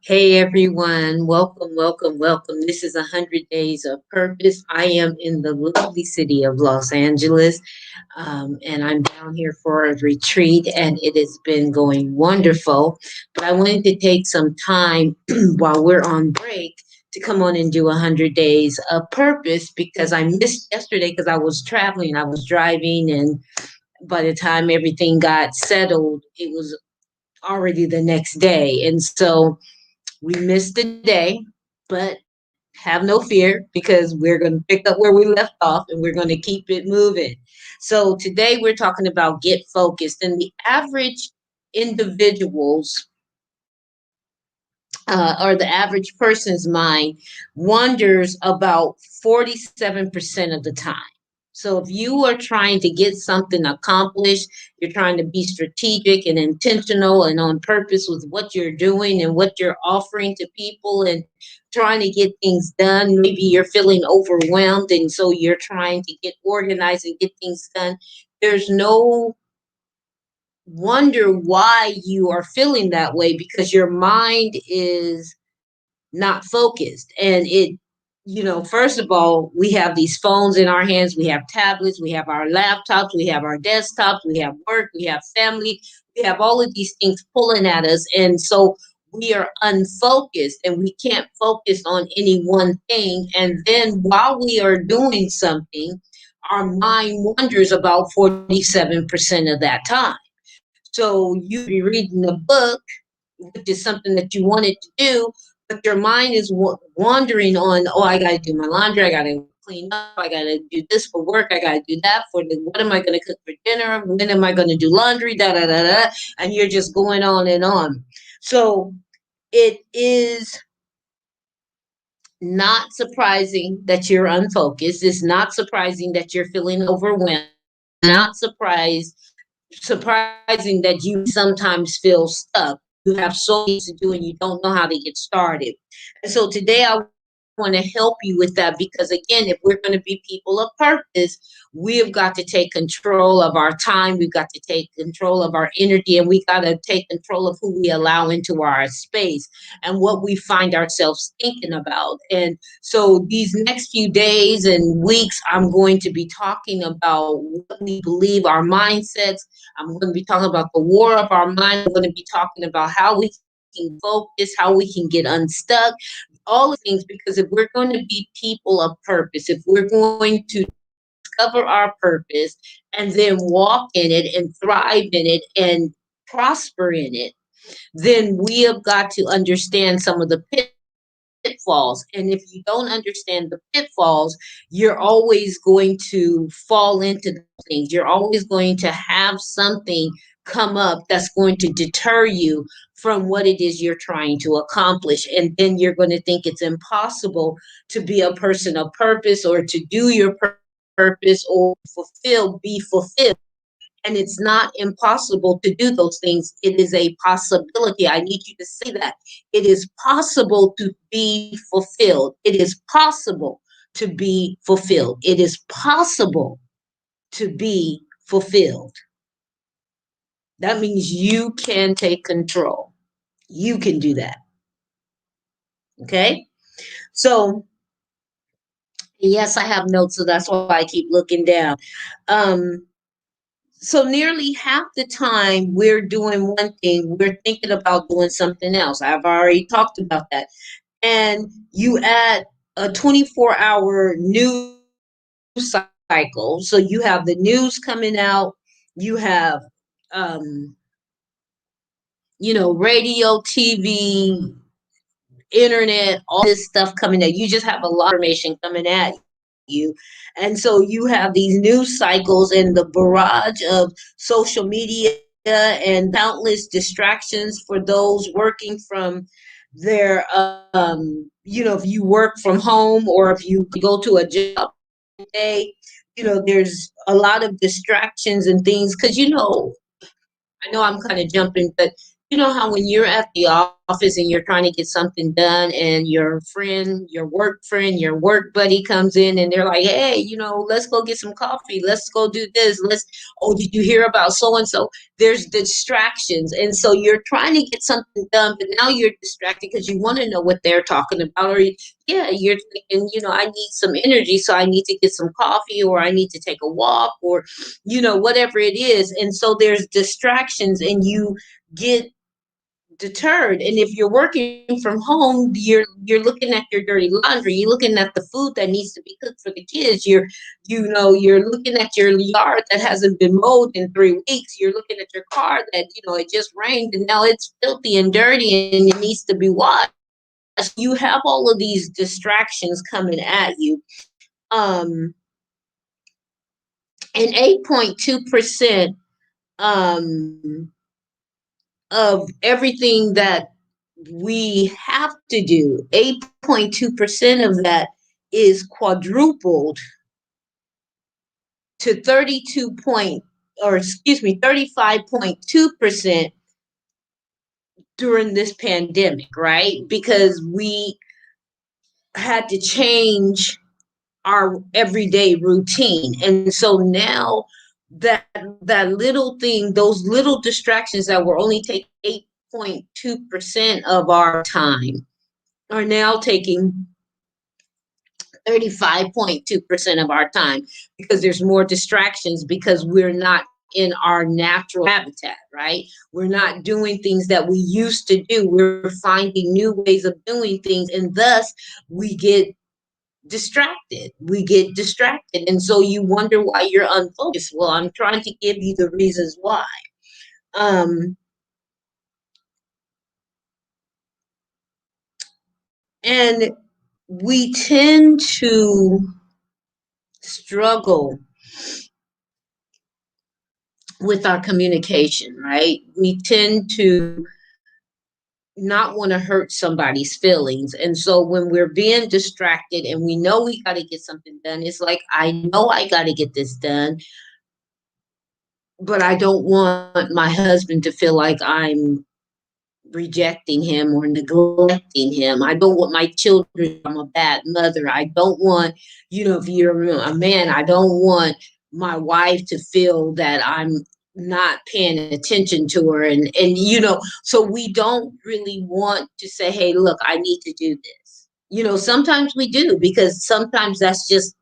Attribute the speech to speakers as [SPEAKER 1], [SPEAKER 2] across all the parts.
[SPEAKER 1] Hey everyone, welcome, welcome, welcome. This is 100 Days of Purpose. I am in the lovely city of Los Angeles, and I'm down here for a retreat, and it has been going wonderful. But I wanted to take some time while we're on break to come on and do 100 Days of Purpose because I missed yesterday because I was traveling, I was driving, and by the time everything got settled, it was already the next day. And so we missed the day, but have no fear because we're going to pick up where we left off and we're going to keep it moving. So today we're talking about get focused, and the average individuals or the average person's mind wanders about 47% of the time. So if you are trying to get something accomplished, you're trying to be strategic and intentional and on purpose with what you're doing and what you're offering to people and trying to get things done. Maybe you're feeling overwhelmed and so you're trying to get organized and get things done. There's no wonder why you are feeling that way because your mind is not focused. And first of all, we have these phones in our hands, we have tablets, we have our laptops, we have our desktops, we have work, we have family, we have all of these things pulling at us. And so we are unfocused and we can't focus on any one thing. And then while we are doing something, our mind wanders about 47% of that time. So you could be reading a book, which is something that you wanted to do, but your mind is wandering on, oh, I got to do my laundry, I got to clean up, I got to do this for work, I got to do that for what am I going to cook for dinner, when am I going to do laundry, da da da da, and you're just going on and on. So it is not surprising that you're unfocused. It's not surprising that you're feeling overwhelmed. Not surprising that you sometimes feel stuck. You have so many things to do and you don't know how to get started. And so today I want to help you with that because, again, if we're going to be people of purpose, we have got to take control of our time. We've got to take control of our energy, and we got to take control of who we allow into our space and what we find ourselves thinking about. And so these next few days and weeks, I'm going to be talking about what we believe, our mindsets. I'm going to be talking about the war of our mind. I'm going to be talking about how we can focus, how we can get unstuck, all of things, because if we're going to be people of purpose, if we're going to discover our purpose and then walk in it and thrive in it and prosper in it, then we have got to understand some of the pitfalls. And if you don't understand the pitfalls, you're always going to fall into those things. You're always going to have something come up that's going to deter you from what it is you're trying to accomplish. And then you're going to think it's impossible to be a person of purpose or to do your purpose or be fulfilled. And it's not impossible to do those things. It is a possibility. I need you to say that. It is possible to be fulfilled. It is possible to be fulfilled. It is possible to be fulfilled. That means you can take control. You can do that. Okay? So, yes, I have notes, so that's why I keep looking down. Um, So nearly half the time we're doing one thing, we're thinking about doing something else. I've already talked about that. And you add a 24-hour news cycle. So you have the news coming out, you have um, radio, TV, internet, all this stuff coming at you. Just have a lot of information coming at you. And so you have these news cycles and the barrage of social media and countless distractions for those working from their, if you work from home or if you go to a job day, there's a lot of distractions and things. Because, I know I'm kind of jumping, but you know how when you're at the office, office and you're trying to get something done, and your friend, your work buddy comes in and they're like, hey, let's go get some coffee. Let's go do this. Oh, did you hear about so and so? There's distractions. And so you're trying to get something done, but now you're distracted because you want to know what they're talking about. Or, yeah, you're thinking, I need some energy, so I need to get some coffee, or I need to take a walk, or, whatever it is. And so there's distractions and you get deterred. And if you're working from home, you're looking at your dirty laundry, you're looking at the food that needs to be cooked for the kids, you're looking at your yard that hasn't been mowed in 3 weeks, you're looking at your car that it just rained and now it's filthy and dirty and it needs to be washed. You have all of these distractions coming at you. And 8.2% of everything that we have to do, 8.2% of that is quadrupled to 35.2% during this pandemic, right? Because we had to change our everyday routine. And so now that that little thing, those little distractions that were only taking 8.2% of our time are now taking 35.2% of our time, because there's more distractions, because we're not in our natural habitat, right? We're not doing things that we used to do. We're finding new ways of doing things, and thus we get distracted. And so you wonder why you're unfocused. Well, I'm trying to give you the reasons why. Um, and we tend to struggle with our communication, right? We tend to not want to hurt somebody's feelings. And so when we're being distracted and we know we got to get something done, it's like, I know I got to get this done, but I don't want my husband to feel like I'm rejecting him or neglecting him. I don't want my children, I'm a bad mother. I don't want, if you're a man, I don't want my wife to feel that I'm not paying attention to her. And so we don't really want to say, hey, look, I need to do this. Sometimes we do, because sometimes that's just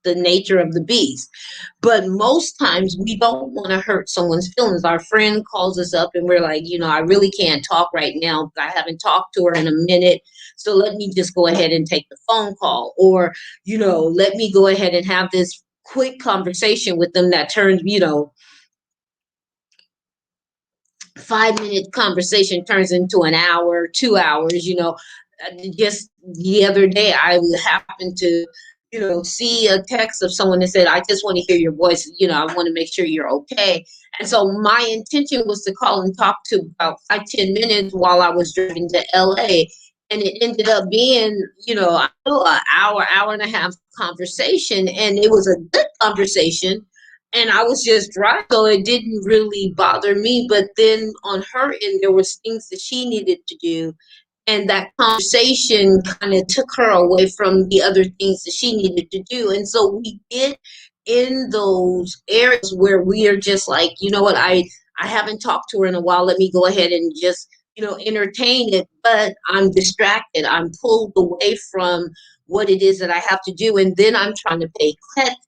[SPEAKER 1] the nature of the beast. But most times we don't want to hurt someone's feelings. Our friend calls us up and we're like, I really can't talk right now. I haven't talked to her in a minute. So let me just go ahead and take the phone call. Or, let me go ahead and have this quick conversation with them that turns, 5-minute conversation turns into an hour, 2 hours. Just the other day, I happened to, see a text of someone that said, I just want to hear your voice. I want to make sure you're okay. And so my intention was to call and talk to about 5-10 minutes while I was driving to LA. And it ended up being, an hour and a half conversation. And it was a good conversation. And I was just dry, so it didn't really bother me. But then on her end, there was things that she needed to do, and that conversation kind of took her away from the other things that she needed to do. And so we get in those areas where we are just like, you know what, I haven't talked to her in a while. Let me go ahead and just, entertain it. But I'm distracted. I'm pulled away from what it is that I have to do. And then I'm trying to play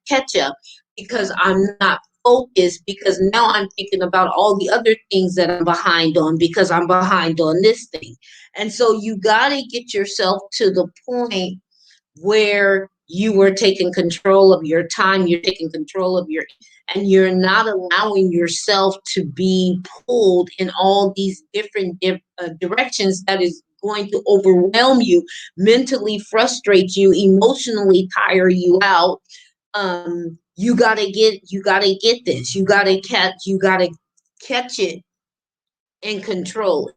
[SPEAKER 1] catch up because I'm not focused, because now I'm thinking about all the other things that I'm behind on, because I'm behind on this thing. And so you got to get yourself to the point where you are taking control of your time, you're taking control of and you're not allowing yourself to be pulled in all these different directions that is going to overwhelm you, mentally frustrate you, emotionally tire you out. You gotta get this. You gotta catch it and control it.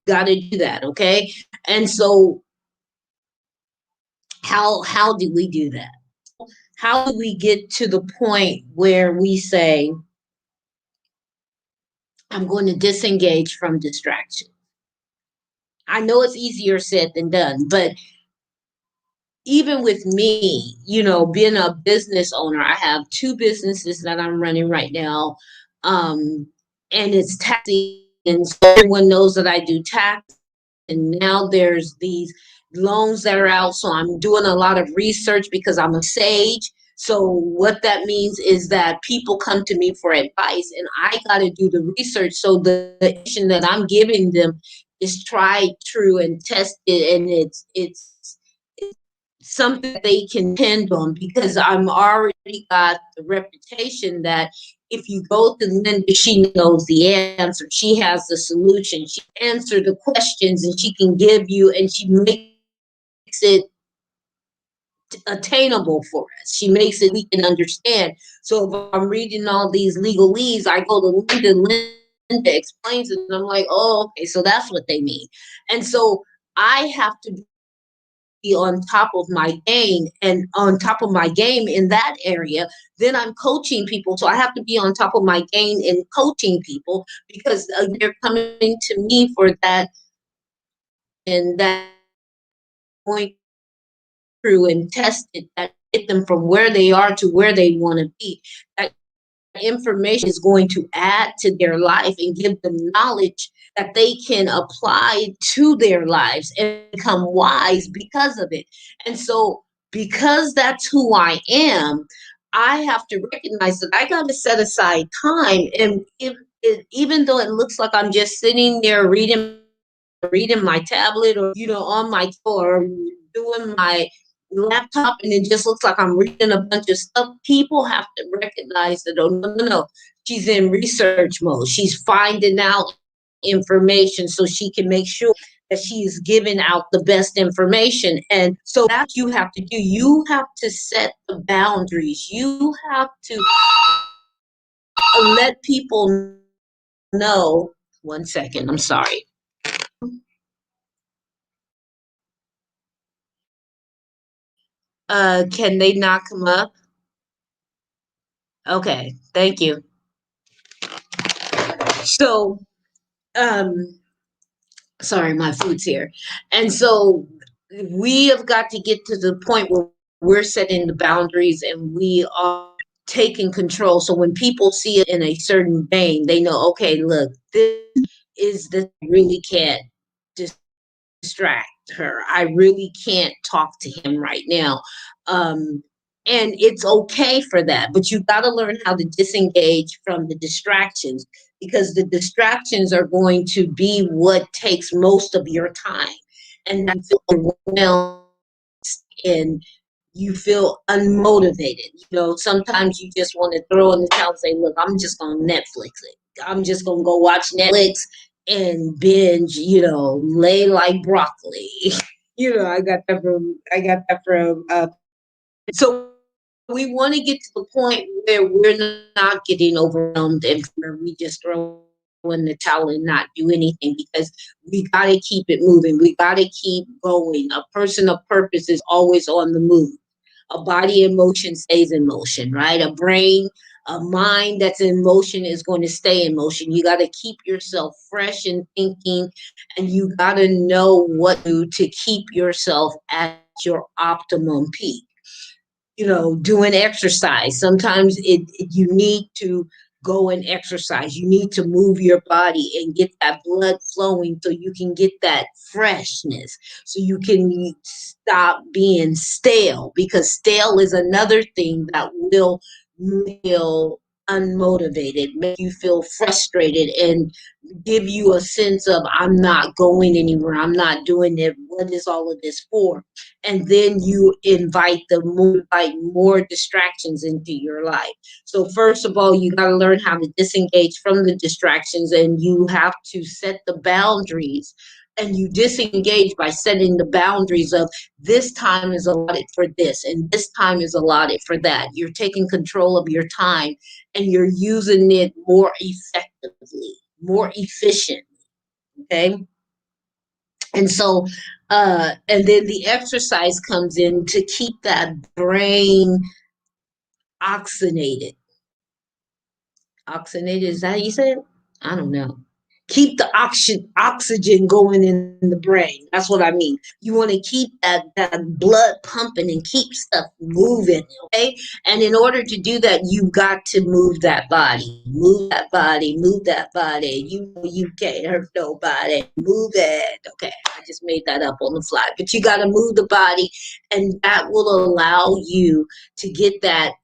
[SPEAKER 1] Gotta do that, okay? And so how do we do that? How do we get to the point where we say, I'm going to disengage from distraction? I know it's easier said than done, but even with me, being a business owner, I have two businesses that I'm running right now. Um, and it's taxing, and so everyone knows that I do tax. And now there's these loans that are out. So I'm doing a lot of research because I'm a sage. So what that means is that people come to me for advice, and I got to do the research. So the information that I'm giving them is tried, true, and tested, and it's something they can depend on, because I'm already got the reputation that if you go to Linda, she knows the answer. She has the solution. She answers the questions, and she can give you, and she makes it attainable for us. She makes it we can understand. So if I'm reading all these legalese, I go to Linda. Linda explains it, and I'm like, oh, okay, so that's what they mean. And so I have to be on top of my game, and on top of my game in that area. Then I'm coaching people, so I have to be on top of my game in coaching people, because they're coming to me for that, and that going through and test it, that get them from where they are to where they want to be. That information is going to add to their life and give them knowledge that they can apply to their lives and become wise because of it. And so, because that's who I am, I have to recognize that I got to set aside time. And even though it looks like I'm just sitting there reading my tablet, or on my or doing my laptop, and it just looks like I'm reading a bunch of stuff, people have to recognize that, oh, no, no, no, she's in research mode. She's finding out information so she can make sure that she's giving out the best information. And so that you have to do. You have to set the boundaries. You have to let people know. One second, I'm sorry. Can they not come up? Okay, thank you. So, um, sorry, my food's here. And so we have got to get to the point where we're setting the boundaries and we are taking control. So when people see it in a certain vein, they know, okay, look, this is the really can't distract her. I really can't talk to him right now. Um, and it's okay for that, but you got to learn how to disengage from the distractions, because the distractions are going to be what takes most of your time. And that's overwhelmed, and you feel unmotivated. Sometimes you just want to throw in the towel and say, look, I'm just going to Netflix it. I'm just going to go watch Netflix and binge, lay like broccoli. I got that from so we want to get to the point where we're not getting overwhelmed and where we just throw in the towel and not do anything, because we got to keep it moving. We got to keep going. A person of purpose is always on the move. A body in motion stays in motion, right? A mind that's in motion is going to stay in motion. You got to keep yourself fresh and thinking, and you got to know what to do to keep yourself at your optimum peak. Doing exercise. Sometimes you need to go and exercise. You need to move your body and get that blood flowing so you can get that freshness, so you can stop being stale, because stale is another thing that will feel unmotivated, make you feel frustrated, and give you a sense of, I'm not going anywhere, I'm not doing it, what is all of this for? And then you invite more distractions into your life. So first of all, you got to learn how to disengage from the distractions, and you have to set the boundaries. And you disengage by setting the boundaries of, this time is allotted for this and this time is allotted for that. You're taking control of your time, and you're using it more effectively, more efficient. Okay. And so, and then the exercise comes in to keep that brain oxygenated. Oxygenated, is that how you say it? I don't know. keep the oxygen going in the brain. That's what I mean. You want to keep that blood pumping and keep stuff moving, okay? And in order to do that, you've got to move that body, move that body, move that body. You know you can't hurt nobody. Move it. Okay, I just made that up on the fly, but you got to move the body, and that will allow you to get that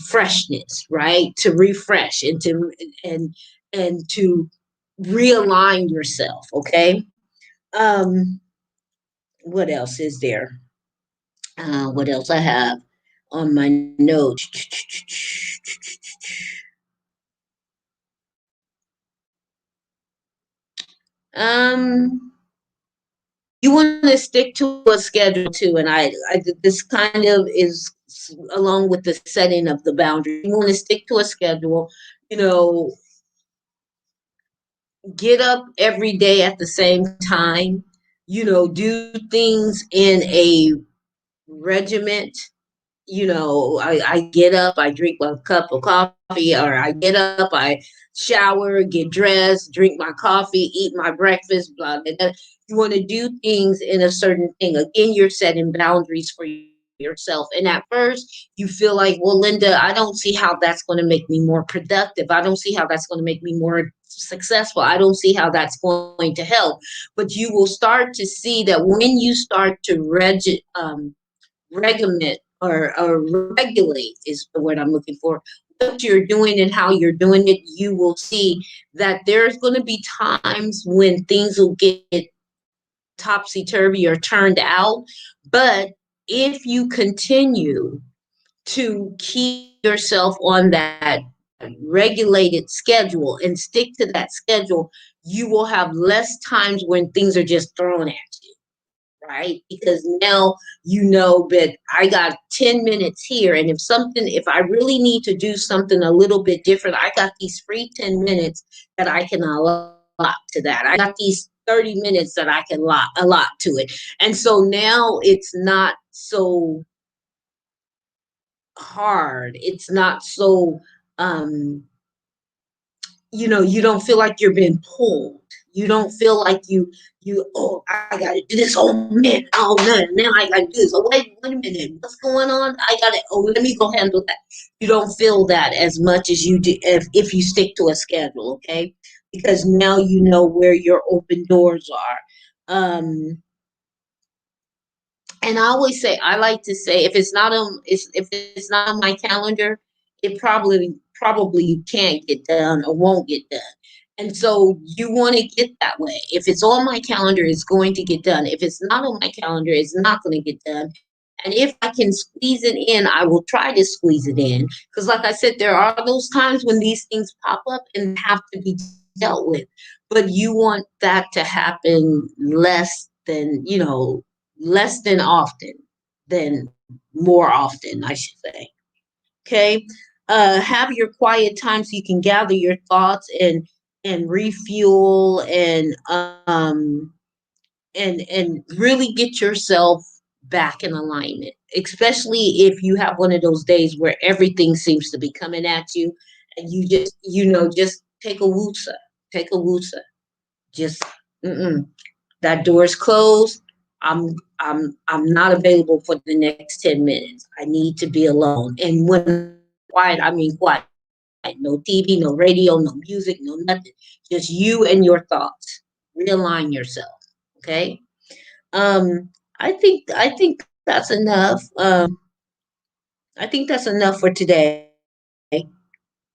[SPEAKER 1] freshness, right? To refresh and and to realign yourself. Okay. Um, what else is there? What else I have on my notes? Um, you want to stick to a schedule too, and this kind of is along with the setting of the boundaries. You want to stick to a schedule. You know, get up every day at the same time, do things in a regiment. I get up, I drink a cup of coffee, or I get up, I shower, get dressed, drink my coffee, eat my breakfast, blah, blah, blah. You want to do things in a certain thing. Again, you're setting boundaries for yourself. And at first, you feel like, well, Linda, I don't see how that's going to make me more productive. I don't see how that's going to make me more successful. I don't see how that's going to help. But you will start to see that when you start to regulate or regulate is the word I'm looking for, what you're doing and how you're doing it, you will see that there's going to be times when things will get topsy turvy or turned out. But if you continue to keep yourself on that regulated schedule and stick to that schedule, you will have less times when things are just thrown at you, right? Because now you know that I got 10 minutes here. And if I really need to do something a little bit different, I got these free 10 minutes that I can allot to that. I got these 30 minutes that I can allot to it. And so now it's not so hard. It's not so, um, you don't feel like you're being pulled. You don't feel like oh, I gotta do this. Oh man, now I gotta do this. Oh, wait a minute, what's going on? Let me go handle that. You don't feel that as much as you do if you stick to a schedule, okay? Because now you know where your open doors are. And I like to say, if it's not on my calendar, it probably you can't get done or won't get done. And so you want to get that way. If it's on my calendar, it's going to get done. If it's not on my calendar, it's not going to get done. And if I can squeeze it in, I will try to squeeze it in. Because, like I said, there are those times when these things pop up and have to be dealt with. But you want that to happen less than often, than more often, I should say. Okay. Have your quiet time so you can gather your thoughts and refuel and really get yourself back in alignment, especially if you have one of those days where everything seems to be coming at you and just take a woosa, take a woosa. Just mm-mm. That door is closed. I'm not available for the next 10 minutes. I need to be alone. And when I say quiet, I mean quiet. No TV, no radio, no music, no nothing. Just you and your thoughts. Realign yourself. Okay. I think that's enough. I think that's enough for today.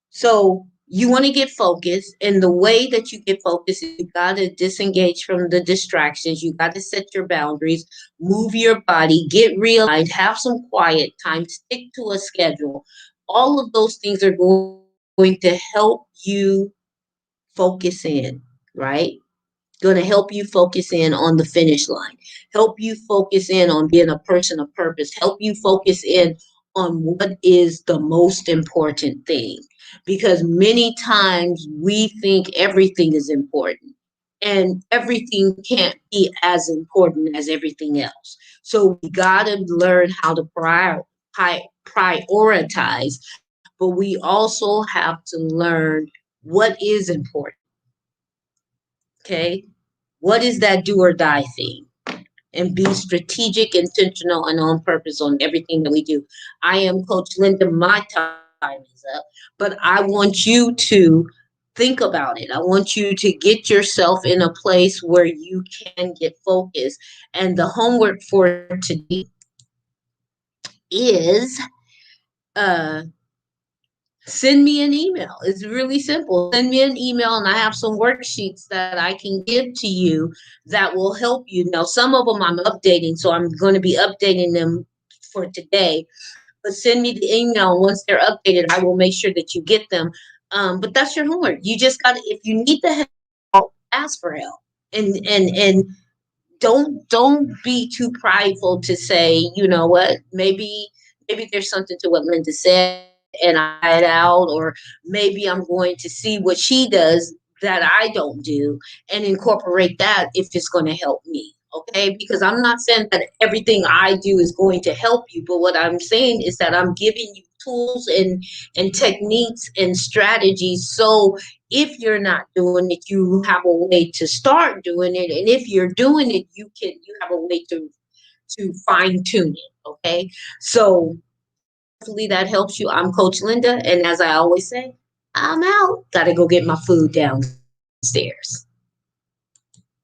[SPEAKER 1] So you want to get focused, and the way that you get focused is you got to disengage from the distractions. You got to set your boundaries, move your body, get realigned, have some quiet time, stick to a schedule. All of those things are going to help you focus in, right? Going to help you focus in on the finish line, help you focus in on being a person of purpose, help you focus in on what is the most important thing. Because many times we think everything is important, and everything can't be as important as everything else. So we got to learn how to prioritize, but we also have to learn what is important. Okay. What is that do or die thing? And be strategic, intentional, and on purpose on everything that we do. I am Coach Linda. My time is up, but I want you to think about it. I want you to get yourself in a place where you can get focused. And the homework for today is uh, send me an email. It's really simple. Send me an email, and I have some worksheets that I can give to you that will help you. Now, some of them I'm updating, so I'm going to be updating them for today. But send me the email, and once they're updated, I will make sure that you get them. But that's your homework. You just got to, if you need the help, ask for help. And don't be too prideful to say, you know what, maybe there's something to what Linda said and I try it out, or maybe I'm going to see what she does that I don't do and incorporate that if it's going to help me. Okay, because I'm not saying that everything I do is going to help you, but what I'm saying is that I'm giving you tools and techniques and strategies, so if you're not doing it, you have a way to start doing it, and if you're doing it, you have a way to fine tune it. Okay, so hopefully that helps you. I'm Coach Linda, and as I always say, I'm out. Gotta go get my food downstairs.